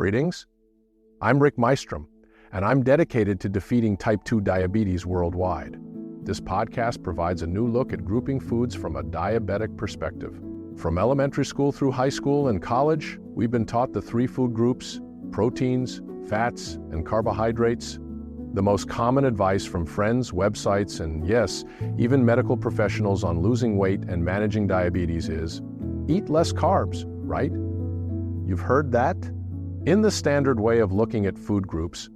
Greetings, I'm Rick Mystrom, and I'm dedicated to defeating type 2 diabetes worldwide. This podcast provides a new look at grouping foods from a diabetic perspective. From elementary school through high school and college, we've been taught the three food groups: proteins, fats, and carbohydrates. The most common advice from friends, websites, and yes, even medical professionals on losing weight and managing diabetes is, eat less carbs, right? You've heard that? In the standard way of looking at food groups,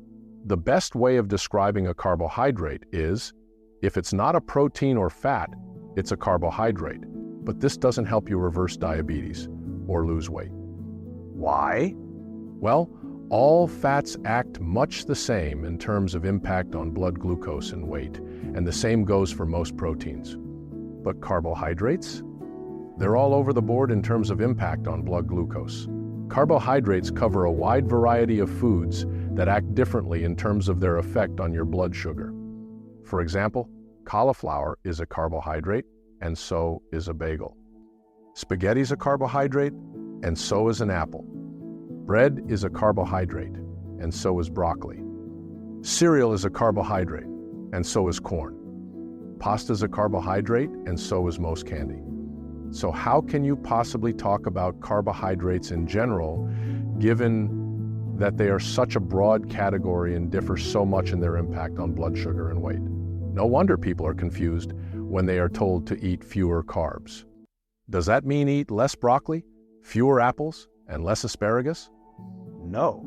the best way of describing a carbohydrate is, if it's not a protein or fat, it's a carbohydrate. But this doesn't help you reverse diabetes or lose weight. Why? Well, all fats act much the same in terms of impact on blood glucose and weight, and the same goes for most proteins. But carbohydrates? They're all over the board in terms of impact on blood glucose. Carbohydrates cover a wide variety of foods that act differently in terms of their effect on your blood sugar. For example, cauliflower is a carbohydrate, and so is a bagel. Spaghetti's a carbohydrate, and so is an apple. Bread is a carbohydrate, and so is broccoli. Cereal is a carbohydrate, and so is corn. Pasta's a carbohydrate, and so is most candy. So how can you possibly talk about carbohydrates in general, given that they are such a broad category and differ so much in their impact on blood sugar and weight? No wonder people are confused when they are told to eat fewer carbs. Does that mean eat less broccoli, fewer apples, and less asparagus? No.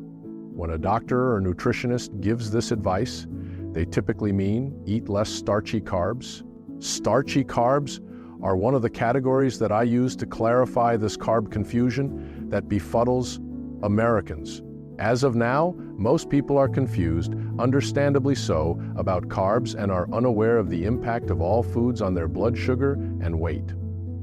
When a doctor or nutritionist gives this advice, they typically mean eat less starchy carbs. Starchy carbs are one of the categories that I use to clarify this carb confusion that befuddles Americans. As of now, most people are confused, understandably so, about carbs and are unaware of the impact of all foods on their blood sugar and weight.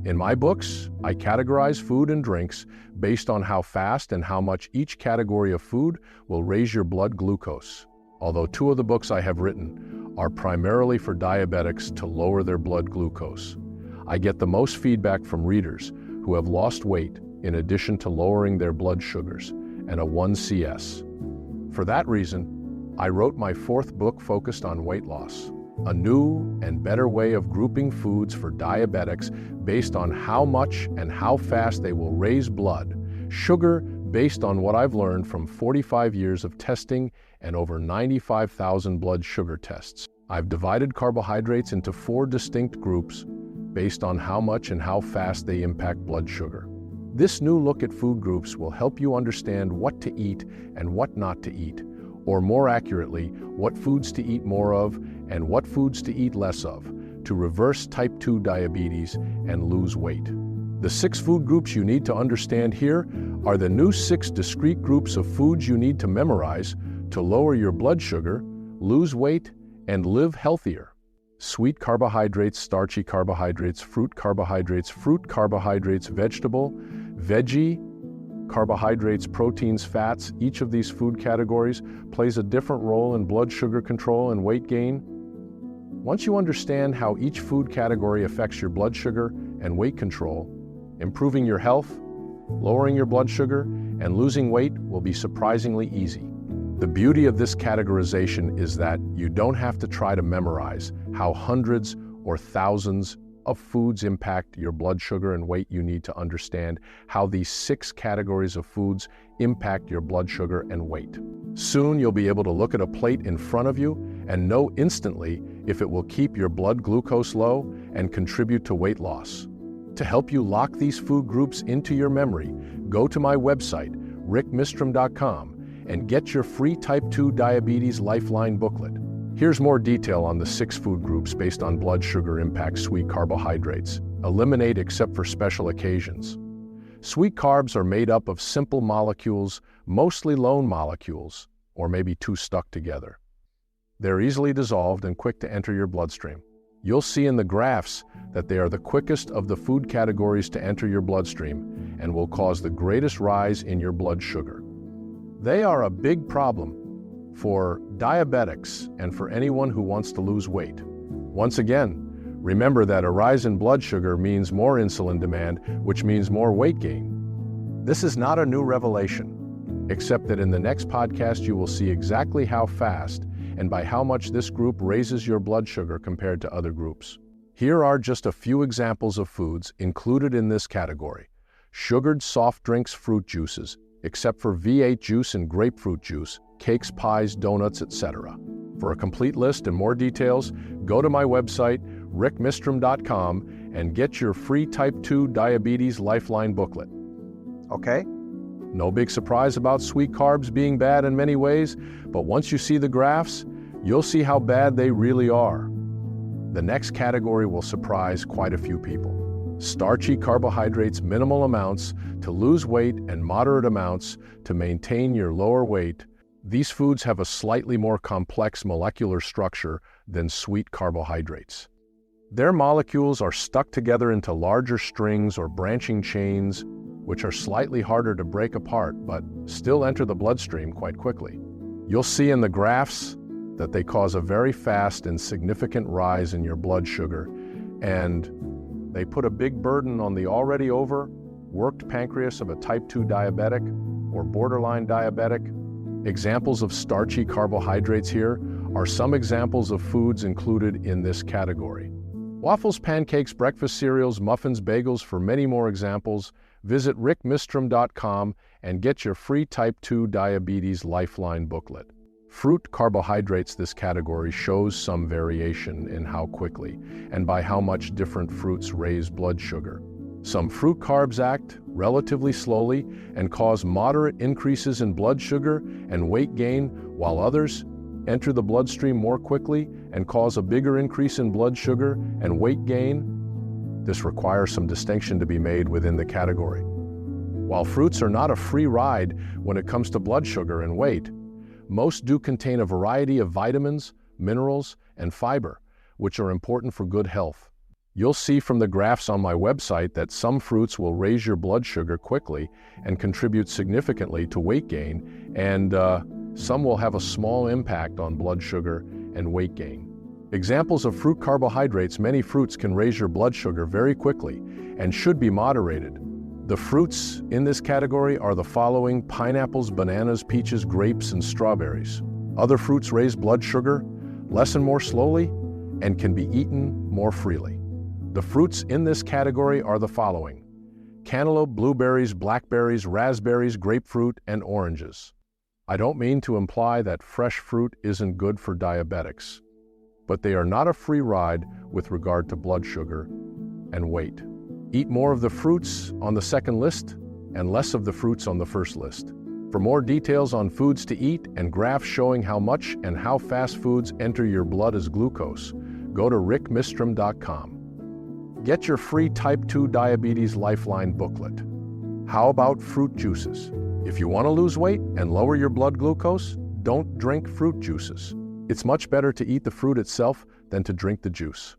In my books, I categorize food and drinks based on how fast and how much each category of food will raise your blood glucose. Although two of the books I have written are primarily for diabetics to lower their blood glucose, I get the most feedback from readers who have lost weight in addition to lowering their blood sugars and a 1CS. For that reason, I wrote my fourth book focused on weight loss, a new and better way of grouping foods for diabetics based on how much and how fast they will raise blood sugar based on what I've learned from 45 years of testing and over 95,000 blood sugar tests. I've divided carbohydrates into 4 distinct groups based on how much and how fast they impact blood sugar. This new look at food groups will help you understand what to eat and what not to eat, or more accurately, what foods to eat more of and what foods to eat less of, to reverse type 2 diabetes and lose weight. The 6 food groups you need to understand here are the new 6 discrete groups of foods you need to memorize to lower your blood sugar, lose weight, and live healthier. Sweet carbohydrates, starchy carbohydrates, fruit carbohydrates, vegetable, veggie, carbohydrates, proteins, fats. Each of these food categories plays a different role in blood sugar control and weight gain. Once you understand how each food category affects your blood sugar and weight control, improving your health, lowering your blood sugar, and losing weight will be surprisingly easy. The beauty of this categorization is that you don't have to try to memorize how hundreds or thousands of foods impact your blood sugar and weight. You need to understand how these 6 categories of foods impact your blood sugar and weight. Soon you'll be able to look at a plate in front of you and know instantly if it will keep your blood glucose low and contribute to weight loss. To help you lock these food groups into your memory, go to my website, rickmystrom.com, and get your free type 2 diabetes lifeline booklet. Here's more detail on the 6 food groups based on blood sugar impact. Sweet carbohydrates. Eliminate except for special occasions. Sweet carbs are made up of simple molecules, mostly lone molecules, or maybe 2 stuck together. They're easily dissolved and quick to enter your bloodstream. You'll see in the graphs that they are the quickest of the food categories to enter your bloodstream and will cause the greatest rise in your blood sugar. They are a big problem for diabetics and for anyone who wants to lose weight. Once again, remember that a rise in blood sugar means more insulin demand, which means more weight gain. This is not a new revelation. except that in the next podcast you will see exactly how fast and by how much this group raises your blood sugar compared to other groups. Here are just a few examples of foods included in this category. Sugared soft drinks, fruit juices, except for V8 juice and grapefruit juice, cakes, pies, donuts, etc. For a complete list and more details, go to my website, rickmystrom.com, and get your free Type 2 Diabetes Lifeline booklet. Okay. No big surprise about sweet carbs being bad in many ways, but once you see the graphs, you'll see how bad they really are. The next category will surprise quite a few people. Starchy carbohydrates, minimal amounts to lose weight and moderate amounts to maintain your lower weight. These foods have a slightly more complex molecular structure than sweet carbohydrates. Their molecules are stuck together into larger strings or branching chains, which are slightly harder to break apart but still enter the bloodstream quite quickly. You'll see in the graphs that they cause a very fast and significant rise in your blood sugar, and they put a big burden on the already overworked pancreas of a type 2 diabetic or borderline diabetic. Examples of starchy carbohydrates here are some examples of foods included in this category. Waffles, pancakes, breakfast cereals, muffins, bagels. For many more examples, visit rickmystrom.com and get your free Type 2 Diabetes Lifeline booklet. Fruit carbohydrates. This category shows some variation in how quickly and by how much different fruits raise blood sugar. Some fruit carbs act relatively slowly and cause moderate increases in blood sugar and weight gain, while others enter the bloodstream more quickly and cause a bigger increase in blood sugar and weight gain. This requires some distinction to be made within the category. While fruits are not a free ride when it comes to blood sugar and weight, most do contain a variety of vitamins, minerals, and fiber, which are important for good health. You'll see from the graphs on my website that some fruits will raise your blood sugar quickly and contribute significantly to weight gain, and some will have a small impact on blood sugar and weight gain. Examples of fruit carbohydrates. Many fruits can raise your blood sugar very quickly and should be moderated. The fruits in this category are the following: pineapples, bananas, peaches, grapes, and strawberries. Other fruits raise blood sugar less and more slowly and can be eaten more freely. The fruits in this category are the following: cantaloupe, blueberries, blackberries, raspberries, grapefruit, and oranges. I don't mean to imply that fresh fruit isn't good for diabetics, but they are not a free ride with regard to blood sugar and weight. Eat more of the fruits on the second list and less of the fruits on the first list. For more details on foods to eat and graphs showing how much and how fast foods enter your blood as glucose, go to rickmystrom.com. Get your free Type 2 Diabetes Lifeline booklet. How about fruit juices? If you want to lose weight and lower your blood glucose, don't drink fruit juices. It's much better to eat the fruit itself than to drink the juice.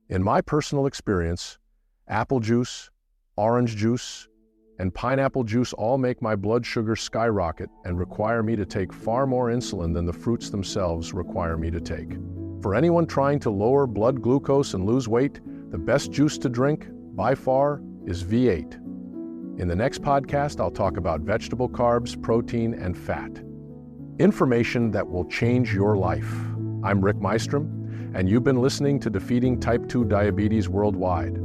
In my personal experience, apple juice, orange juice, and pineapple juice all make my blood sugar skyrocket and require me to take far more insulin than the fruits themselves require me to take. For anyone trying to lower blood glucose and lose weight, the best juice to drink, by far, is V8. In the next podcast, I'll talk about vegetable carbs, protein, and fat. Information that will change your life. I'm Rick Mystrom, and you've been listening to Defeating Type 2 Diabetes Worldwide.